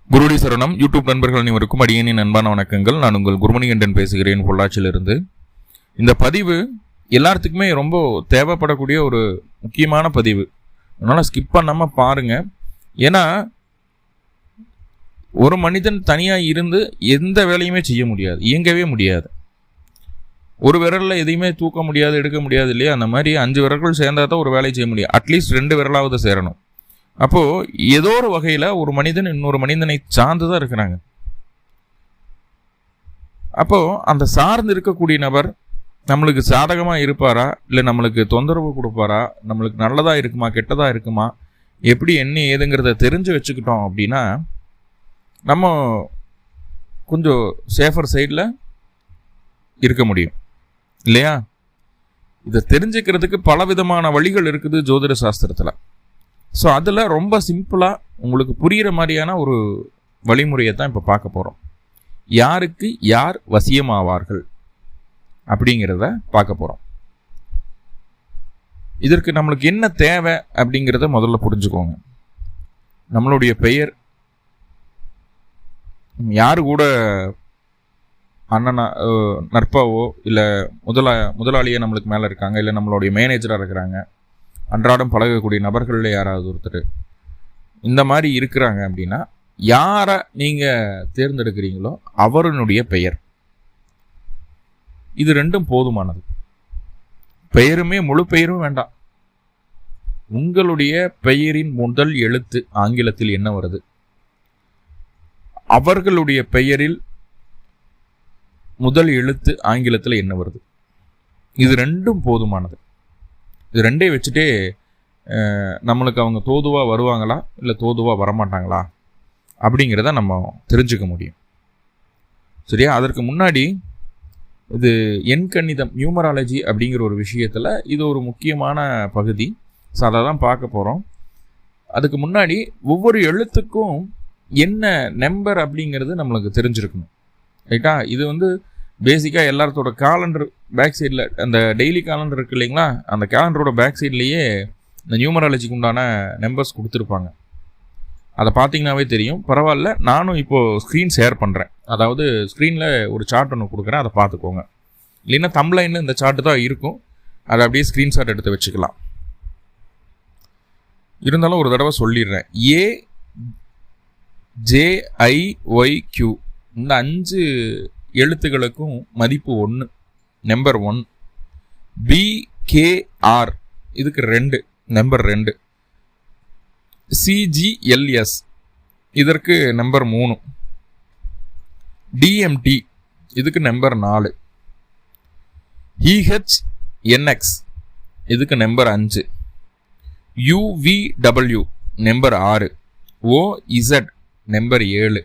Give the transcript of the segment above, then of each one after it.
குருடி சரணம் யூடியூப் நண்பர்கள் அனைவருக்கும் அடியேனின் அன்பான வணக்கங்கள். நான் உங்கள் குருமணிகண்டன் பேசுகிறேன், பொள்ளாச்சியிலிருந்து. இந்த பதிவு எல்லாத்துக்குமே ரொம்ப தேவைப்படக்கூடிய ஒரு முக்கியமான பதிவு. அதனால் ஸ்கிப் பண்ணாமல் பாருங்கள். ஏன்னா ஒரு மனிதன் தனியாக இருந்து எந்த வேலையுமே செய்ய முடியாது, இயங்கவே முடியாது. ஒரு விரலில் எதையுமே தூக்க முடியாது, எடுக்க முடியாது இல்லையா? அந்த மாதிரி 5 விரல்கள் சேர்ந்தால் தான் ஒரு வேலையை செய்ய முடியும். அட்லீஸ்ட் 2 விரலாவது சேரணும். அப்போது ஏதோ ஒரு வகையில் ஒரு மனிதன் இன்னொரு மனிதனை சார்ந்து தான் இருக்கிறாங்க. அப்போது அந்த சார்ந்து இருக்கக்கூடிய நபர் நம்மளுக்கு சாதகமாக இருப்பாரா, இல்லை நம்மளுக்கு தொந்தரவு கொடுப்பாரா, நம்மளுக்கு நல்லதாக இருக்குமா கெட்டதாக இருக்குமா, எப்படி என்ன ஏதுங்கிறத தெரிஞ்சு வச்சுக்கிட்டோம் அப்படின்னா நம்ம கொஞ்சம் சேஃபர் சைடில் இருக்க முடியும் இல்லையா? இதை தெரிஞ்சுக்கிறதுக்கு பலவிதமான வழிகள் இருக்குது ஜோதிட சாஸ்திரத்தில். ஸோ அதில் ரொம்ப சிம்பிளாக உங்களுக்கு புரிகிற மாதிரியான ஒரு வழிமுறையை தான் இப்போ பார்க்க போகிறோம். யாருக்கு யார் வசியமாவார்கள் அப்படிங்கிறத பார்க்க போகிறோம். இதற்கு நம்மளுக்கு என்ன தேவை அப்படிங்கிறத முதல்ல புரிஞ்சுக்கோங்க. நம்மளுடைய பெயர், யாரு கூட அண்ணனா நட்பாவோ இல்லை முதலாளியாக நம்மளுக்கு மேலே இருக்காங்க, இல்லை நம்மளுடைய மேனேஜராக இருக்கிறாங்க, அன்றாடம் பழகக்கூடிய நபர்களில் யாராவது ஒருத்தர் இந்த மாதிரி இருக்கிறாங்க அப்படின்னா யாரை நீங்கள் தேர்ந்தெடுக்கிறீங்களோ அவருடைய பெயர். இது ரெண்டும் போதுமானது. பெயருமே முழு பெயரும் வேண்டாம். உங்களுடைய பெயரின் முதல் எழுத்து ஆங்கிலத்தில் என்ன வருது, அவர்களுடைய பெயரில் முதல் எழுத்து ஆங்கிலத்தில் என்ன வருது, இது ரெண்டும் போதுமானது. இது ரெண்டே வச்சுட்டே நம்மளுக்கு அவங்க தோதுவாக வருவாங்களா இல்லை தோதுவாக வரமாட்டாங்களா அப்படிங்கிறத நம்ம தெரிஞ்சுக்க முடியும். சரியா? அதற்கு முன்னாடி இது எண்கணிதம், நியூமராலஜி அப்படிங்கிற ஒரு விஷயத்தில் இது ஒரு முக்கியமான பகுதி. ஸோ அதை தான் பார்க்க போகிறோம். அதுக்கு முன்னாடி ஒவ்வொரு எழுத்துக்கும் என்ன நம்பர் அப்படிங்கிறது நம்மளுக்கு தெரிஞ்சிருக்கணும். ரைட்டா? இது பேசிக்காக எல்லாத்தோட காலண்டர் பேக் சைடில், அந்த டெய்லி காலண்டர் இருக்குது இல்லைங்களா, அந்த காலண்டரோட பேக் சைட்லேயே இந்த நியூமராலஜிக்கு உண்டான நம்பர்ஸ் கொடுத்துருப்பாங்க. அதை பார்த்தீங்கன்னாவே தெரியும். பரவாயில்ல, நானும் இப்போது ஸ்க்ரீன் ஷேர் பண்ணுறேன். அதாவது ஸ்க்ரீனில் ஒரு சார்ட் ஒன்று கொடுக்குறேன், அதை பார்த்துக்கோங்க. இல்லைன்னா தம்ப்லைனில் இந்த சார்ட்டு தான் இருக்கும், அதை அப்படியே ஸ்க்ரீன்ஷாட் எடுத்து வச்சுக்கலாம். இருந்தாலும் ஒரு தடவை சொல்லிடுறேன். AJIYQ இந்த 5 எழுத்துக்களுக்கும் மதிப்பு 1, நம்பர் 1. BKR இதுக்கு 2, நம்பர் 2. CGLS இதற்கு நம்பர் 3. DMT இதுக்கு நம்பர் 4. EHNX இதுக்கு number 5. UVW number 6. OZ number 7.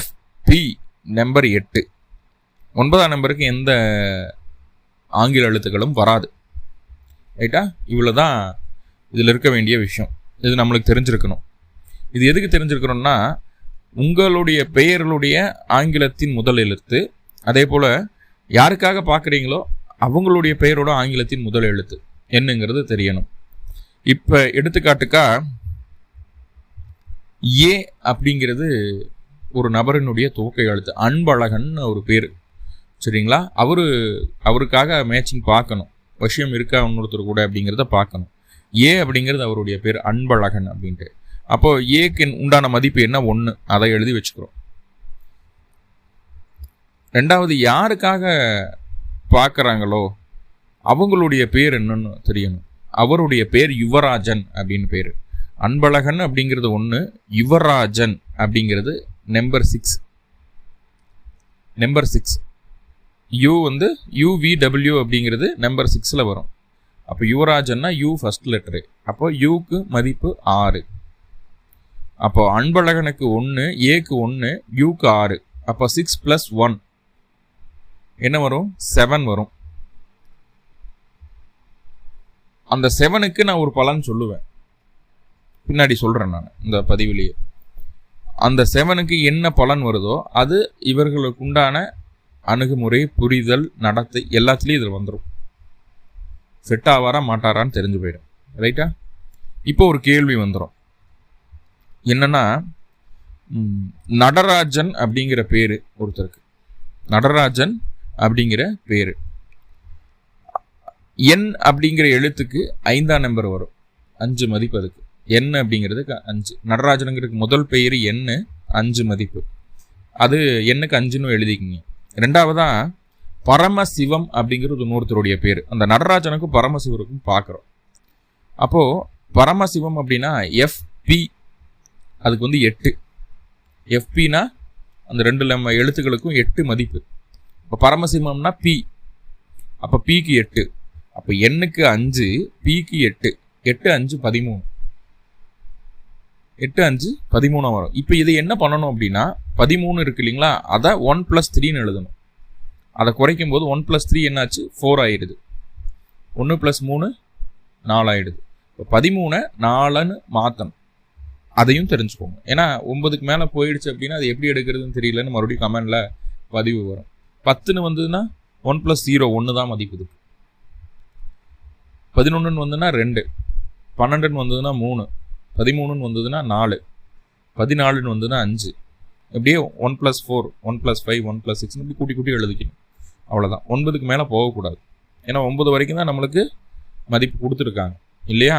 FP number 8. 9ஆம் நம்பருக்கு எந்த ஆங்கில எழுத்துக்களும் வராது. ரைட்டா? இவ்வளோ தான் இதில் இருக்க வேண்டிய விஷயம். இது நம்மளுக்கு தெரிஞ்சிருக்கணும். இது எதுக்கு தெரிஞ்சிருக்கணும்னா, உங்களுடைய பெயர்களுடைய ஆங்கிலத்தின் முதல் எழுத்து, அதே போல் யாருக்காக பார்க்குறீங்களோ அவங்களுடைய பெயரோட ஆங்கிலத்தின் முதல் எழுத்து என்னங்கிறது தெரியணும். இப்போ எடுத்துக்காட்டுக்கா ஏ அப்படிங்கிறது ஒரு நபரினுடைய துவக்க எழுத்து. அன்பழகன் ஒரு பேர். சரிங்களா? அவருக்காக மேட்சிங் பார்க்கணும், விஷயம் இருக்கா இன்னொருத்தர் கூட அப்படிங்கிறத பார்க்கணும். ஏ அப்படிங்கிறது அவருடைய பேர், அன்பழகன் அப்படின்ட்டு. அப்போது ஏக்கு உண்டான மதிப்பு என்ன? 1. அதை எழுதி வச்சுக்கிறோம். ரெண்டாவது, யாருக்காக பார்க்குறாங்களோ அவங்களுடைய பேர் என்னன்னு தெரியணும். அவருடைய பேர் யுவராஜன் அப்படின்னு பேர். அன்பழகன் அப்படிங்கிறது 1, யுவராஜன் அப்படிங்கிறது நம்பர் 6. நம்பர் 6 UVW அப்படிங்கிறது நம்பர் 6ல் வரும். அப்போ யுவராஜன்னா U ஃபர்ஸ்ட் லெட்டரு. அப்போ யூக்கு மதிப்பு 6. அப்போ அன்பழகனுக்கு 1, ஏக்கு 1, யூக்கு 6. அப்போ 6 + 1 என்ன வரும்? 7 வரும். அந்த 7க்கு நான் ஒரு பலன் சொல்லுவேன், பின்னாடி சொல்கிறேன் நான் இந்த பதிவிலேயே. அந்த 7க்கு என்ன பலன் வருதோ அது இவர்களுக்கு உண்டான அணுகுமுறை, புரிதல், நடத்தை எல்லாத்துலேயும் இதில் வந்துடும். செட் ஆவாரா மாட்டாரான்னு தெரிஞ்சு போயிடும். ரைட்டா? இப்போ ஒரு கேள்வி வந்துடும். என்னன்னா, நடராஜன் அப்படிங்கிற பேர் ஒருத்தருக்கு. நடராஜன் அப்படிங்கிற பேர். என் அப்படிங்கிற எழுத்துக்கு 5ஆம் நம்பர் வரும். 5 மதிப்பு அதுக்கு. என் அப்படிங்கிறதுக்கு 5. நடராஜனுங்கிறதுக்கு முதல் பெயர் எண்ணு, 5 மதிப்பு. அது எண்ணுக்கு 5ன்னு எழுதிக்கிங்க. 2வதா பரமசிவம் அப்படிங்கிறது இன்னொருத்தருடைய பேர். அந்த நடராஜனுக்கும் பரமசிவருக்கும் பார்க்குறோம். அப்போது பரமசிவம் அப்படின்னா FP, அதுக்கு வந்து 8. FPனா அந்த 2 எழுத்துக்களுக்கும் 8 மதிப்பு. இப்போ பரமசிவம்னா P, அப்போ Pக்கு 8. அப்போ எண்ணுக்கு 5, Pக்கு 8. 8 5 13. 8 5 13 வரும். இப்போ இதை என்ன பண்ணணும் அப்படின்னா 13 இருக்கு இல்லைங்களா, அதை 1+3ன்னு எழுதணும். அதை குறைக்கும் போது 1+3 என்னாச்சு, 4 ஆயிடுது. 1+3 4 ஆயிடுது. இப்போ 13 4ன்னு மாற்றணும். அதையும் தெரிஞ்சுக்கோங்க. ஏன்னா 9க்கு மேலே போயிடுச்சு அப்படின்னா அது எப்படி எடுக்கிறதுன்னு தெரியலன்னு மறுபடியும் கமெண்டில் பதிவு வரும். 10ன்னு வந்ததுன்னா 1+0 1 தான் மதிப்புது. 11ன்னு வந்ததுன்னா 2, 12ன்னு வந்ததுன்னா 3, 13ன்னு வந்ததுன்னா 4, 14ன்னு வந்ததுன்னா 5. இப்படியே 1+4 1+5 1+6 இப்படி கூட்டி கூட்டி எழுதிக்கணும். அவ்வளோதான். 9க்கு மேலே போகக்கூடாது. ஏன்னா 9 வரைக்கும் தான் நம்மளுக்கு மதிப்பு கொடுத்துருக்காங்க இல்லையா.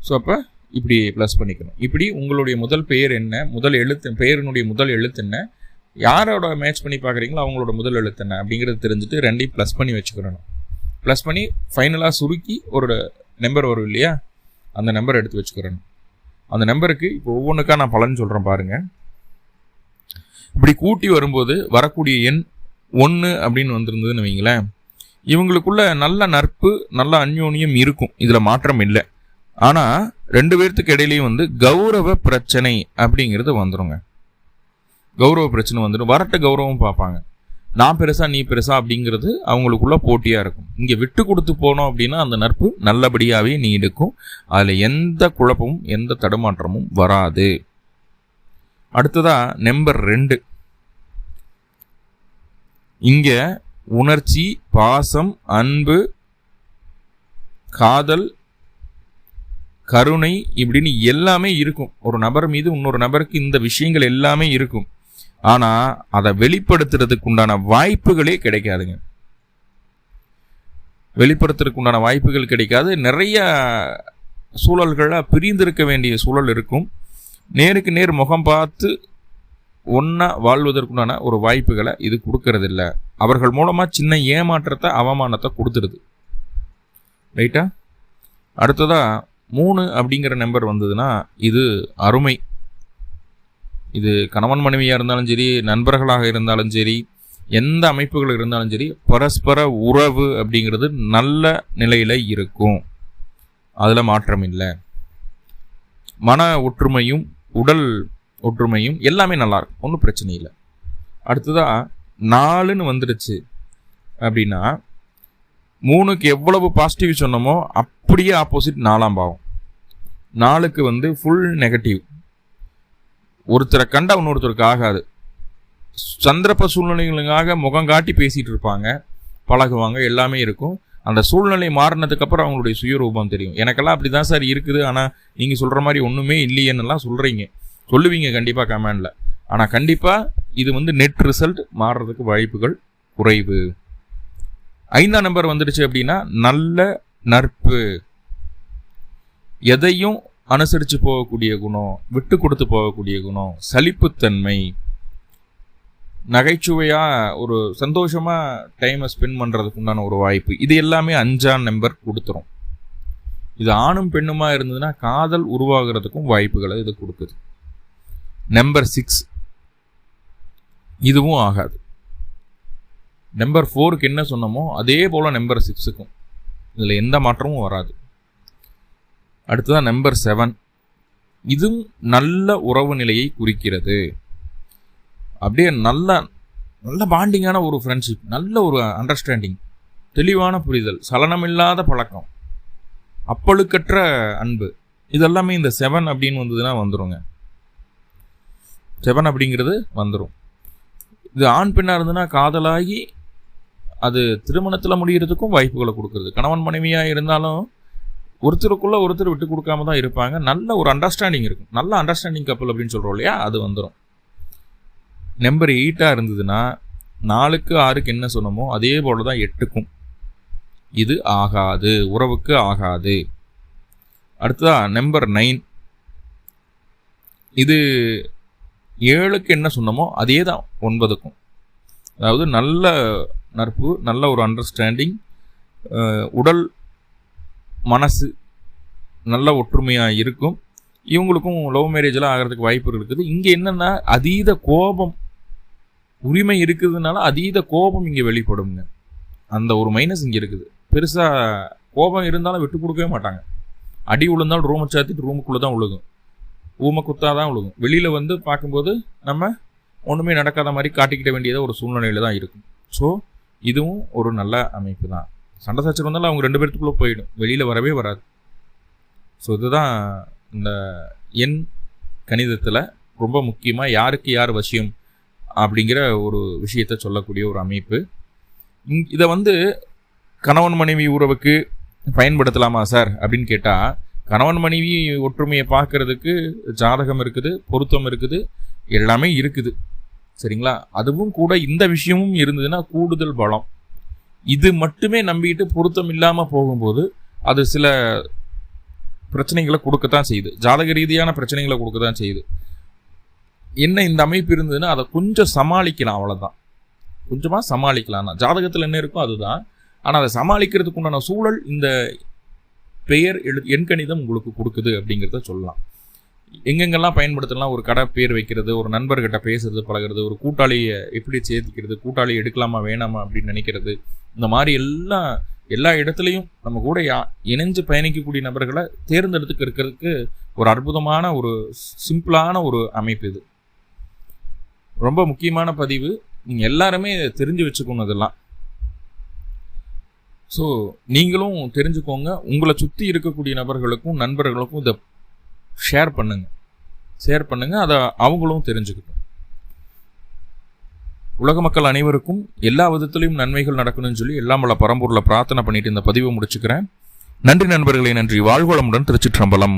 ஸோ அப்போ இப்படி ப்ளஸ் பண்ணிக்கணும். இப்படி உங்களுடைய முதல் பெயர் என்ன, முதல் எழுத்து, பெயரினுடைய முதல் எழுத்து என்ன, யாரோட மேட்ச் பண்ணி பார்க்குறீங்களோ அவங்களோட முதல் எழுத்து என்ன அப்படிங்கிறது தெரிஞ்சுட்டு 2ஐயும் ப்ளஸ் பண்ணி வச்சுக்கிறணும். ப்ளஸ் பண்ணி ஃபைனலாக சுருக்கி ஒரு நம்பர் வரும் இல்லையா, அந்த நம்பர் எடுத்து வச்சுக்கிறணும். அந்த நம்பருக்கு இப்போ ஒவ்வொன்றுக்கா நான் பலன் சொல்கிறேன் பாருங்கள். இப்படி கூட்டி வரும்போது வரக்கூடிய எண் 1 அப்படின்னு வந்திருந்ததுன்னு வைங்களேன், இவங்களுக்குள்ள நல்ல நட்பு, நல்ல அந்யோன்யம் இருக்கும், இதில் மாற்றம் இல்லை. ஆனால் 2 பேர்த்துக்கு இடையிலையும் வந்து கௌரவ பிரச்சனை அப்படிங்கிறது வந்துடுங்க. கௌரவ பிரச்சனை வந்துடும். வரட்ட கௌரவம் பார்ப்பாங்க. நான் பெருசா நீ பெருசா அப்படிங்கிறது அவங்களுக்குள்ள போட்டியாக இருக்கும். இங்கே விட்டு கொடுத்து போனோம் அப்படின்னா அந்த நட்பு நல்லபடியாகவே நீடிக்கும். அதில் எந்த குழப்பமும் எந்த தடுமாற்றமும் வராது. அடுத்ததா நம்பர் 2. இங்கே உணர்ச்சி, பாசம், அன்பு, காதல், கருணை இப்படின்னு எல்லாமே இருக்கும். ஒரு நபர் மீது இன்னொரு நபருக்கு இந்த விஷயங்கள் எல்லாமே இருக்கும். ஆனால் அதை வெளிப்படுத்துறதுக்கு உண்டான வாய்ப்புகளே கிடைக்காதுங்க. வெளிப்படுத்துறதுக்கு உண்டான வாய்ப்புகள் கிடைக்காது. நிறைய சூழல்களில் பிரிந்திருக்க வேண்டிய சூழல் இருக்கும். நேருக்கு நேர் முகம் பார்த்து ஒன்றா வாழ்வதற்குண்டான ஒரு வாய்ப்புகளை இது கொடுக்கறதில்ல. அவர்கள் மூலமாக சின்ன ஏமாற்றத்தை, அவமானத்தை கொடுத்துருது. ரைட்டா? அடுத்ததா 3 அப்படிங்கிற நம்பர் வந்ததுன்னா இது அருமை. இது கணவன் மனைவியாக இருந்தாலும் சரி, நண்பர்களாக இருந்தாலும் சரி, எந்த அமைப்புகள் இருந்தாலும் சரி, பரஸ்பர உறவு அப்படிங்கிறது நல்ல நிலையில் இருக்கும். அதில் மாற்றம் இல்லை. மன ஒற்றுமையும் உடல் ஒற்றுமையும் எல்லாமே நல்லாயிருக்கும், ஒன்றும் பிரச்சனை இல்லை. அடுத்ததாக 4ன்னு வந்துடுச்சு அப்படின்னா 3க்கு எவ்வளவு பாசிட்டிவ் சொன்னோமோ அப்படியே ஆப்போசிட் 4ஆம் பாவம். 4க்கு வந்து ஃபுல் நெகட்டிவ். ஒருத்தரை கண்டா இன்னொருத்தருக்கு ஆகாது. சந்தர்ப்ப சூழ்நிலைகளுக்காக முகம் காட்டி பேசிகிட்டு இருப்பாங்க, பழகுவாங்க, எல்லாமே இருக்கும். அந்த சூழ்நிலை மாறினதுக்கப்புறம் அவங்களுடைய சுயரூபம் தெரியும். எனக்கெல்லாம் அப்படி தான் சார் இருக்குது, ஆனால் நீங்கள் சொல்கிற மாதிரி ஒன்றுமே இல்லையேன்னெல்லாம் சொல்லுவீங்க கண்டிப்பாக கமெண்டில். ஆனால் கண்டிப்பாக இது வந்து நெட் ரிசல்ட் மாறுறதுக்கு வாய்ப்புகள் குறைவு. 5ஆம் நம்பர் வந்துடுச்சு அப்படின்னா நல்ல நட்பு, எதையும் அனுசரித்து போகக்கூடிய குணம், விட்டு கொடுத்து போகக்கூடிய குணம், சலிப்புத்தன்மை, நகைச்சுவையாக ஒரு சந்தோஷமாக டைமை ஸ்பெண்ட் பண்ணுறதுக்கு உண்டான ஒரு வாய்ப்பு, இது எல்லாமே 5ஆம் நம்பர் கொடுத்துரும். இது ஆணும் பெண்ணுமா இருந்ததுன்னா காதல் உருவாகிறதுக்கும் வாய்ப்புகளை இது கொடுக்குது. நம்பர் 6 இதுவும் ஆகாது. நம்பர் 4க்கு என்ன சொன்னோமோ அதே போல் நம்பர் 6க்கும் இதில் எந்த மாற்றமும் வராது. அடுத்ததான் நம்பர் 7. இதுவும் நல்ல உறவு நிலையை குறிக்கிறது. அப்படியே நல்ல பாண்டிங்கான ஒரு ஃப்ரெண்ட்ஷிப், நல்ல ஒரு அண்டர்ஸ்டாண்டிங், தெளிவான புரிதல், சலனமில்லாத பழக்கம், அப்பழுக்கற்ற அன்பு, இதெல்லாமே இந்த 7 அப்படின்னு வந்ததுன்னா வந்துடுங்க. 7 அப்படிங்கிறது வந்துடும். இது ஆண் பெண்ணாக இருந்ததுன்னா காதலாகி அது திருமணத்தில் முடிகிறதுக்கும் வாய்ப்புகளை கொடுக்குறது. கணவன் மனைவியாக இருந்தாலும் ஒருத்தருக்குள்ள ஒருத்தர் விட்டு கொடுக்காம தான் இருப்பாங்க. நல்ல ஒரு அண்டர்ஸ்டாண்டிங் இருக்கும். நல்ல அண்டர்ஸ்டாண்டிங் கப்பல் அப்படின்னு சொல்கிறோம் இல்லையா, அது வந்துடும். நம்பர் 8 இருந்ததுன்னா 4க்கு 6க்கு என்ன சொன்னமோ அதே போல தான் 8க்கும். இது ஆகாது, உறவுக்கு ஆகாது. அடுத்ததா நம்பர் 9, இது 7க்கு என்ன சொன்னமோ அதே தான் 9க்கும். அதாவது நல்ல நட்பு, நல்ல ஒரு அண்டர்ஸ்டாண்டிங், உடல் மனசு நல்ல ஒற்றுமையாக இருக்கும். இவங்களுக்கும் லவ் மேரேஜெலாம் ஆகிறதுக்கு வாய்ப்பு இருக்குது. இங்கே என்னென்னா அதீத கோபம், உரிமை இருக்குதுனால அதீத கோபம் இங்கே வெளிப்படுங்க. அந்த ஒரு மைனஸ் இங்கே இருக்குது. பெருசாக கோபம் இருந்தாலும் விட்டு கொடுக்கவே மாட்டாங்க. அடி விழுந்தாலும் ரூமை சாத்திட்டு ரூமுக்குள்ளே தான் விழுகும், ஊமை குத்தாக தான் விழுகும். வெளியில் வந்து பார்க்கும்போது நம்ம ஒன்றுமே நடக்காத மாதிரி காட்டிக்கிட்ட வேண்டியதாக ஒரு சூழ்நிலையில் தான் இருக்கும். ஸோ இதுவும் ஒரு நல்ல அமைப்பு தான். சண்டை சச்சரவு வந்தாலும் அவங்க 2 பேர்த்துக்குள்ளே போயிடும், வெளியில் வரவே வராது. ஸோ இதுதான் இந்த எண் கணிதத்தில் ரொம்ப முக்கியமாக யாருக்கு யார் வசியம் அப்படிங்கிற ஒரு விஷயத்தை சொல்லக்கூடிய ஒரு அமைப்பு. இதை வந்து கணவன் மனைவி உறவுக்கு பயன்படுத்தலாமா சார் அப்படின்னு கேட்டால், கணவன் மனைவி ஒற்றுமையை பார்க்கறதுக்கு ஜாதகம் இருக்குது, பொருத்தம் இருக்குது, எல்லாமே இருக்குது, சரிங்களா? அதுவும் கூட இந்த விஷயமும் இருந்ததுன்னா கூடுதல் பலம். இது மட்டுமே நம்பிட்டு பொருத்தம் இல்லாமல் போகும்போது அது சில பிரச்சனைகளை கொடுக்கத்தான் செய்யுது, ஜாதக ரீதியான பிரச்சனைகளை கொடுக்கத்தான் செய்யுது. என்ன இந்த அமைப்பு இருந்ததுன்னா அதை கொஞ்சம் சமாளிக்கலாம், அவ்வளோதான். கொஞ்சமாக சமாளிக்கலாம் தான். ஜாதகத்தில் என்ன இருக்கோ அதுதான். ஆனால் அதை சமாளிக்கிறதுக்கு உண்டான சூழல் இந்த பெயர் எண்கணிதம் உங்களுக்கு கொடுக்குது அப்படிங்கிறத சொல்லலாம். எங்கெங்கெல்லாம் பயன்படுத்தலாம்? ஒரு கடை பேர் வைக்கிறது, ஒரு நண்பர்கிட்ட பேசுறது பழகிறது, ஒரு கூட்டாளியை எப்படி சேர்த்துக்கிறது, கூட்டாளியை எடுக்கலாமா வேணாமா அப்படின்னு நினைக்கிறது, இந்த மாதிரி எல்லா இடத்துலையும் நம்ம கூட இணைஞ்சு பயணிக்கக்கூடிய நபர்களை தேர்ந்தெடுத்துக்க இருக்கிறதுக்கு ஒரு அற்புதமான ஒரு சிம்பிளான ஒரு அமைப்பு இது. ரொம்ப முக்கியமான பதிவு. நீங்கள் எல்லாருமே தெரிஞ்சு வச்சுக்கணும் இதெல்லாம். ஸோ நீங்களும் தெரிஞ்சுக்கோங்க. உங்களை சுற்றி இருக்கக்கூடிய நபர்களுக்கும் நண்பர்களுக்கும் இதை ஷேர் பண்ணுங்க, அதை அவங்களும் தெரிஞ்சுக்கட்டும். உலக மக்கள் அனைவருக்கும் எல்லா விதத்திலையும் நன்மைகள் நடக்கணும்னு சொல்லி எல்லாம் வல்ல பரம்பொருளை பிரார்த்தனை பண்ணிட்டு இந்த பதிவை முடிச்சுக்கிறேன். நன்றி நண்பர்களே, நன்றி. வாழ்வளமுடன். திருச்சிற்றம்பலம்.